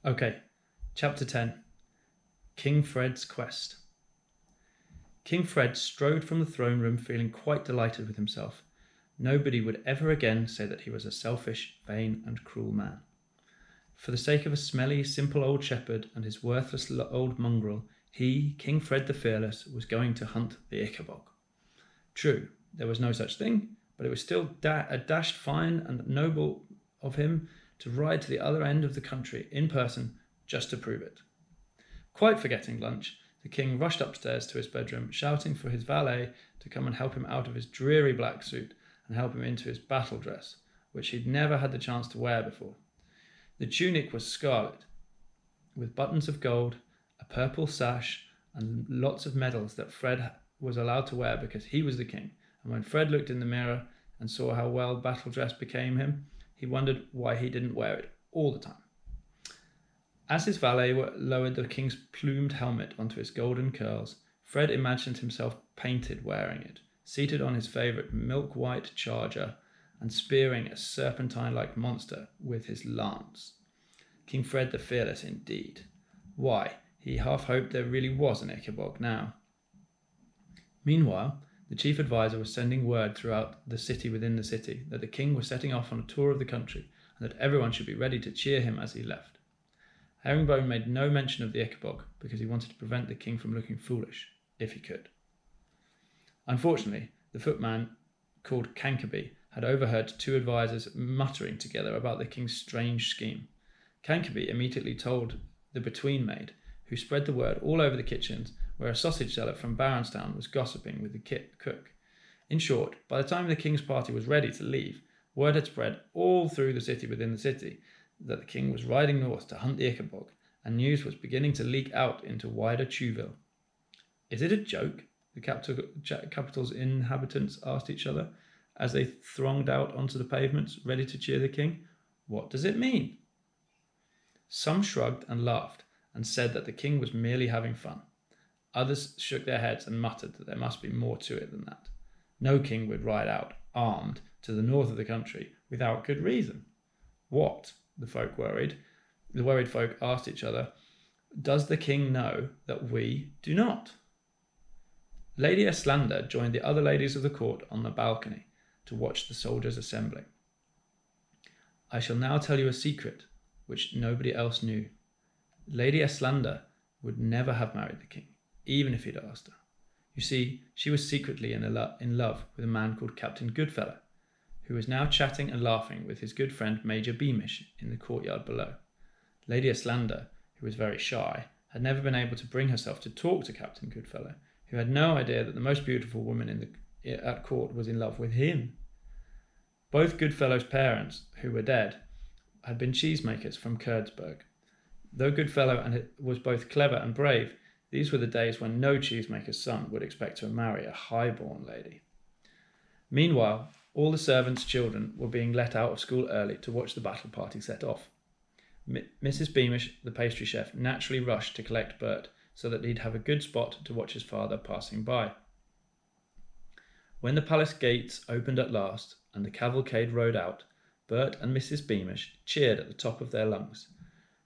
Okay, Chapter 10. King Fred's Quest. King Fred strode from the throne room feeling quite delighted with himself. Nobody would ever again say that he was a selfish, vain, and cruel man. For the sake of a smelly, simple old shepherd and his worthless old mongrel, he, King Fred the Fearless, was going to hunt the Ickabog. True, there was no such thing, but it was still a dashed fine and noble of him to ride to the other end of the country in person just to prove it. Quite forgetting lunch, the king rushed upstairs to his bedroom, shouting for his valet to come and help him out of his dreary black suit and help him into his battle dress, which he'd never had the chance to wear before. The tunic was scarlet, with buttons of gold, a purple sash, and lots of medals that Fred was allowed to wear because he was the king. And when Fred looked in the mirror and saw how well battle dress became him, he wondered why he didn't wear it all the time. As his valet lowered the king's plumed helmet onto his golden curls, Fred imagined himself painted wearing it, seated on his favourite milk-white charger and spearing a serpentine-like monster with his lance. King Fred the Fearless indeed. Why, he half hoped there really was an Ickabog now. Meanwhile, the chief adviser was sending word throughout the city within the city that the king was setting off on a tour of the country and that everyone should be ready to cheer him as he left. Herringbone made no mention of the Ickabog because he wanted to prevent the king from looking foolish, if he could. Unfortunately, the footman called Cankerby had overheard two advisers muttering together about the king's strange scheme. Cankerby immediately told the between maid, who spread the word all over the kitchens where a sausage seller from Baronstown was gossiping with the cook. In short, by the time the king's party was ready to leave, word had spread all through the city within the city that the king was riding north to hunt the Ickabog, and news was beginning to leak out into wider Chewville. Is it a joke? The capital's inhabitants asked each other as they thronged out onto the pavements, ready to cheer the king. What does it mean? Some shrugged and laughed and said that the king was merely having fun. Others shook their heads and muttered that there must be more to it than that. No king would ride out, armed, to the north of the country without good reason. What, the worried folk asked each other, does the king know that we do not? Lady Slander joined the other ladies of the court on the balcony to watch the soldiers assembling. I shall now tell you a secret which nobody else knew. Lady Slander would never have married the king, even if he'd asked her. You see, she was secretly in love with a man called Captain Goodfellow, who was now chatting and laughing with his good friend Major Beamish in the courtyard below. Lady Slander, who was very shy, had never been able to bring herself to talk to Captain Goodfellow, who had no idea that the most beautiful woman at court was in love with him. Both Goodfellow's parents, who were dead, had been cheesemakers from Kurdsburg. Though Goodfellow was both clever and brave, these were the days when no cheesemaker's son would expect to marry a high-born lady. Meanwhile, all the servants' children were being let out of school early to watch the battle party set off. Mrs. Beamish, the pastry chef, naturally rushed to collect Bert so that he'd have a good spot to watch his father passing by. When the palace gates opened at last and the cavalcade rode out, Bert and Mrs. Beamish cheered at the top of their lungs.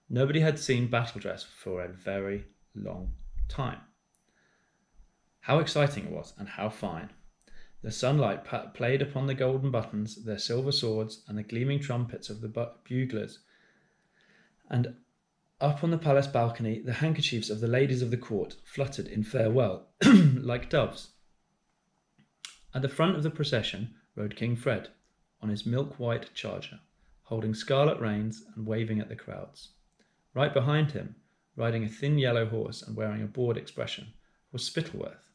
Nobody had seen battle dress for a very long time. How exciting it was, and how fine. The sunlight played upon the golden buttons, their silver swords, and the gleaming trumpets of the buglers. And up on the palace balcony, the handkerchiefs of the ladies of the court fluttered in farewell, like doves. At the front of the procession rode King Fred, on his milk-white charger, holding scarlet reins and waving at the crowds. Right behind him, riding a thin yellow horse and wearing a bored expression, was Spittleworth,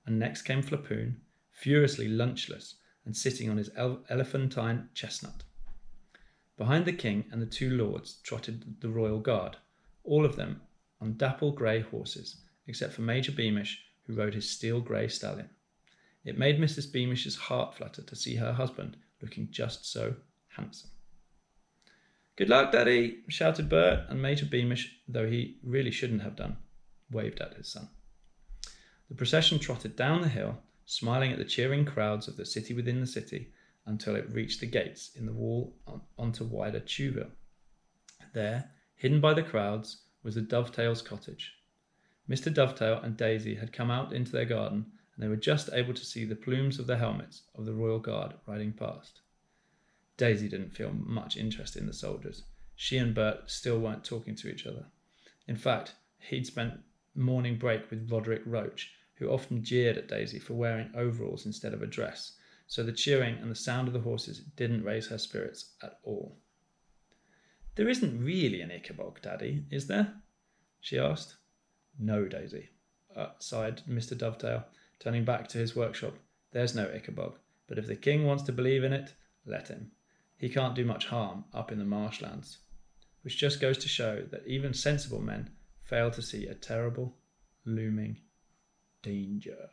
and next came Flapoon, furiously lunchless and sitting on his elephantine chestnut. Behind the king and the two lords trotted the royal guard, all of them on dapple grey horses, except for Major Beamish, who rode his steel grey stallion. It made Mrs. Beamish's heart flutter to see her husband looking just so handsome. "Good luck, Daddy!" shouted Bert, and Major Beamish, though he really shouldn't have done, waved at his son. The procession trotted down the hill, smiling at the cheering crowds of the city within the city, until it reached the gates in the wall onto wider Chewville. There Hidden by the crowds was the Dovetail's cottage. Mr. Dovetail and Daisy had come out into their garden, and they were just able to see the plumes of the helmets of the royal guard riding past. Daisy didn't feel much interest in the soldiers. She and Bert still weren't talking to each other. In fact, he'd spent morning break with Roderick Roach, who often jeered at Daisy for wearing overalls instead of a dress, so the cheering and the sound of the horses didn't raise her spirits at all. "There isn't really an Ickabog, Daddy, is there?" she asked. "No, Daisy," sighed Mr. Dovetail, turning back to his workshop. "There's no Ickabog, but if the king wants to believe in it, let him. He can't do much harm up in the marshlands." Which just goes to show that even sensible men fail to see a terrible, looming danger.